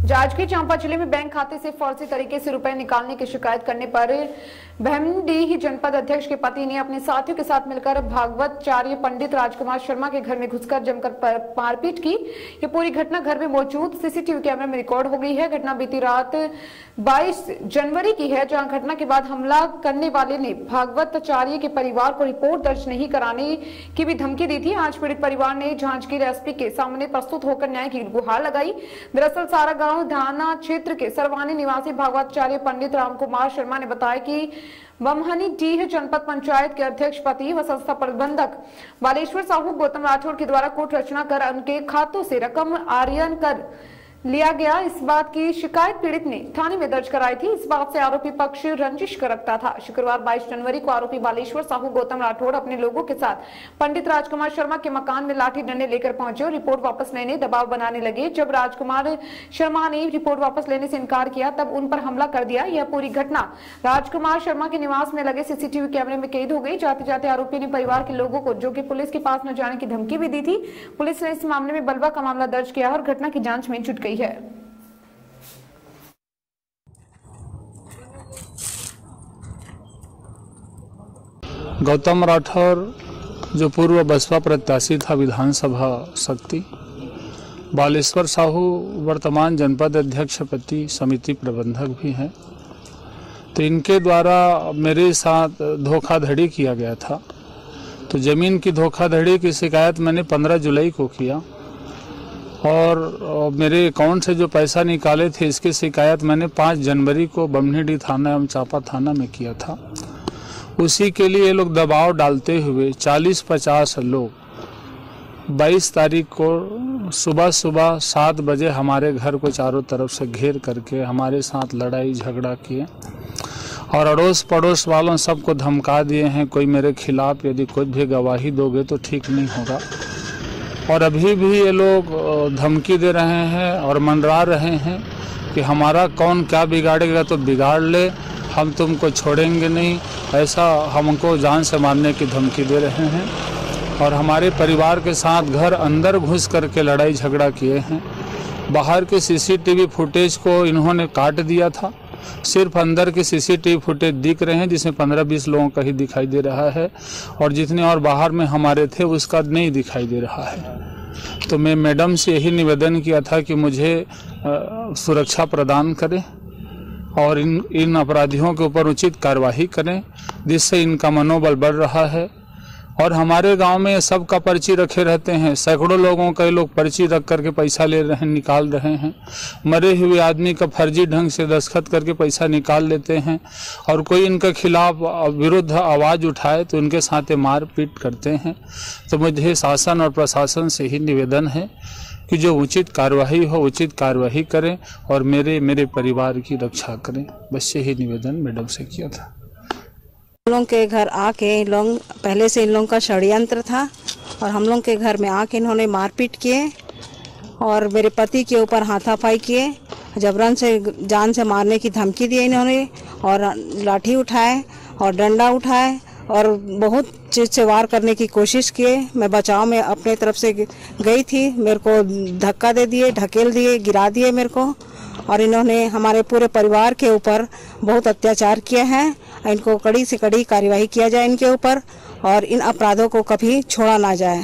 जांजगीर चांपा जिले में बैंक खाते से फर्जी तरीके से रुपए निकालने की शिकायत करने पर भैमडीह जनपद अध्यक्ष के पति ने अपने साथियों के साथ मिलकर भागवताचार्य पंडित राजकुमार शर्मा के घर में घुसकर जमकर मारपीट की। ये पूरी घटना घर में मौजूद सीसीटीवी कैमरे में रिकॉर्ड हो गई है। घटना बीती रात 22 जनवरी की है, जहां घटना के बाद हमला करने वाले ने भागवताचार्य के परिवार को रिपोर्ट दर्ज नहीं कराने की भी धमकी दी थी। आज पीड़ित परिवार ने जांजगीर एसपी के सामने प्रस्तुत होकर न्याय की गुहार लगाई। दरअसल सारा गांव धाना क्षेत्र के सरवानी निवासी भागवताचार्य पंडित रामकुमार शर्मा ने बताया कि बमहनीडीह जनपद पंचायत के अध्यक्ष पति व संस्था प्रबंधक बालेश्वर साहू गौतम राठौर के द्वारा कोट रचना कर उनके खातों से रकम आर्यन कर लिया गया। इस बात की शिकायत पीड़ित ने थाने में दर्ज कराई थी। इस बात से आरोपी पक्ष रंजिश रखता था। शुक्रवार 22 जनवरी को आरोपी बालेश्वर साहू गौतम राठौर अपने लोगों के साथ पंडित राजकुमार शर्मा के मकान में लाठी डंडे लेकर पहुंचे और रिपोर्ट वापस लेने दबाव बनाने लगे। जब राजकुमार शर्मा ने रिपोर्ट वापस लेने से इनकार किया तब उन पर हमला कर दिया। यह पूरी घटना राजकुमार शर्मा के निवास में लगे सीसीटीवी कैमरे में कैद हो गई। जाते जाते आरोपी ने परिवार के लोगों को, जो कि पुलिस के पास न जाने की धमकी भी दी थी। पुलिस ने इस मामले में बलवा का मामला दर्ज किया और घटना की जांच में जुट गई है। गौतम राठौर जो पूर्व बसपा प्रत्याशी था विधानसभा शक्ति, बालेश्वर साहू वर्तमान जनपद अध्यक्ष पति समिति प्रबंधक भी हैं, तो इनके द्वारा मेरे साथ धोखाधड़ी किया गया था। तो जमीन की धोखाधड़ी की शिकायत मैंने 15 जुलाई को किया और मेरे अकाउंट से जो पैसा निकाले थे इसकी शिकायत मैंने 5 जनवरी को बमहनीडीह थाना एवं चांपा थाना में किया था। उसी के लिए ये लोग दबाव डालते हुए 40-50 लोग 22 तारीख को सुबह 7 बजे हमारे घर को चारों तरफ से घेर करके हमारे साथ लड़ाई झगड़ा किए और अड़ोस पड़ोस वालों सबको धमका दिए हैं, कोई मेरे खिलाफ यदि कोई भी गवाही दोगे तो ठीक नहीं होगा। और अभी भी ये लोग धमकी दे रहे हैं और मंडरा रहे हैं कि हमारा कौन क्या बिगाड़ेगा तो बिगाड़ ले, हम तुमको छोड़ेंगे नहीं, ऐसा हमको जान से मारने की धमकी दे रहे हैं। और हमारे परिवार के साथ घर अंदर घुस करके लड़ाई झगड़ा किए हैं। बाहर के सीसीटीवी फुटेज को इन्होंने काट दिया था, सिर्फ अंदर के सीसीटीवी फुटेज दिख रहे हैं जिसमें 15-20 लोगों का ही दिखाई दे रहा है और जितने और बाहर में हमारे थे उसका नहीं दिखाई दे रहा है। तो मैं मैडम से यही निवेदन किया था कि मुझे सुरक्षा प्रदान करें और इन अपराधियों के ऊपर उचित कार्रवाई करें, जिससे इनका मनोबल बढ़ रहा है। और हमारे गांव में सबका पर्ची रखे रहते हैं, सैकड़ों लोगों का लोग पर्ची रख करके पैसा ले रहे हैं, निकाल रहे हैं। मरे हुए आदमी का फर्जी ढंग से दस्तखत करके पैसा निकाल लेते हैं और कोई इनके खिलाफ विरुद्ध आवाज़ उठाए तो उनके साथ मारपीट करते हैं। तो मुझे शासन और प्रशासन से ही निवेदन है कि जो उचित कार्रवाई हो उचित कार्रवाई करें और मेरे परिवार की रक्षा करें। बस यही निवेदन मैडम से किया था। हम लोग के घर आके इन लोग पहले से इन लोगों का षड्यंत्र था और हम लोग के घर में आके इन्होंने मारपीट किए और मेरे पति के ऊपर हाथापाई किए, जबरन से जान से मारने की धमकी दी इन्होंने और लाठी उठाए और डंडा उठाए और बहुत चीज से वार करने की कोशिश किए। मैं बचाव में अपने तरफ से गई थी, मेरे को धक्का दे दिए, ढकेल दिए, गिरा दिए मेरे को। और इन्होंने हमारे पूरे परिवार के ऊपर बहुत अत्याचार किए हैं। इनको कड़ी से कड़ी कार्यवाही किया जाए इनके ऊपर और इन अपराधों को कभी छोड़ा ना जाए।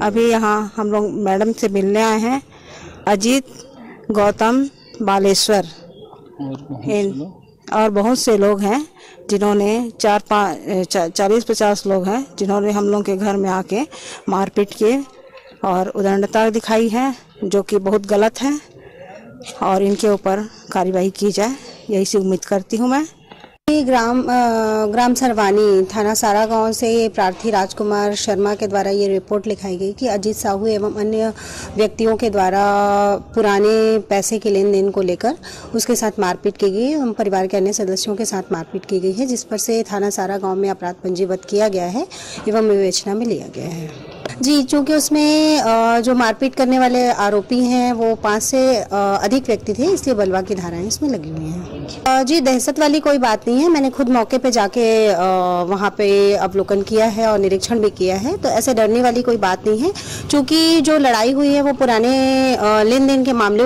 अभी यहाँ हम लोग मैडम से मिलने आए हैं, अजीत, गौतम, बालेश्वर और बहुत से लोग हैं जिन्होंने 40-50 लोग हैं जिन्होंने हम लोग के घर में आके मारपीट किए और उद्दंडता दिखाई है, जो कि बहुत गलत है और इनके ऊपर कार्यवाही की जाए, यही से उम्मीद करती हूँ मैं। ग्राम सरवानी थाना सारा गांव से ये प्रार्थी राजकुमार शर्मा के द्वारा ये रिपोर्ट लिखाई गई कि अजीत साहू एवं अन्य व्यक्तियों के द्वारा पुराने पैसे के लेन देन को लेकर उसके साथ मारपीट की गई एवं परिवार के अन्य सदस्यों के साथ मारपीट की गई है, जिस पर से थाना सारा गांव में अपराध पंजीबद्ध किया गया है एवं विवेचना में लिया गया है। जी, चूँकि उसमें जो मारपीट करने वाले आरोपी हैं वो 5 से अधिक व्यक्ति थे, इसलिए बलवा की धाराएं इसमें लगी हुई हैं। जी, दहशत वाली कोई बात नहीं है। मैंने खुद मौके पे जाके वहाँ पे अवलोकन किया है और निरीक्षण भी किया है, तो ऐसे डरने वाली कोई बात नहीं है। चूँकि जो लड़ाई हुई है वो पुराने लेन देन के मामले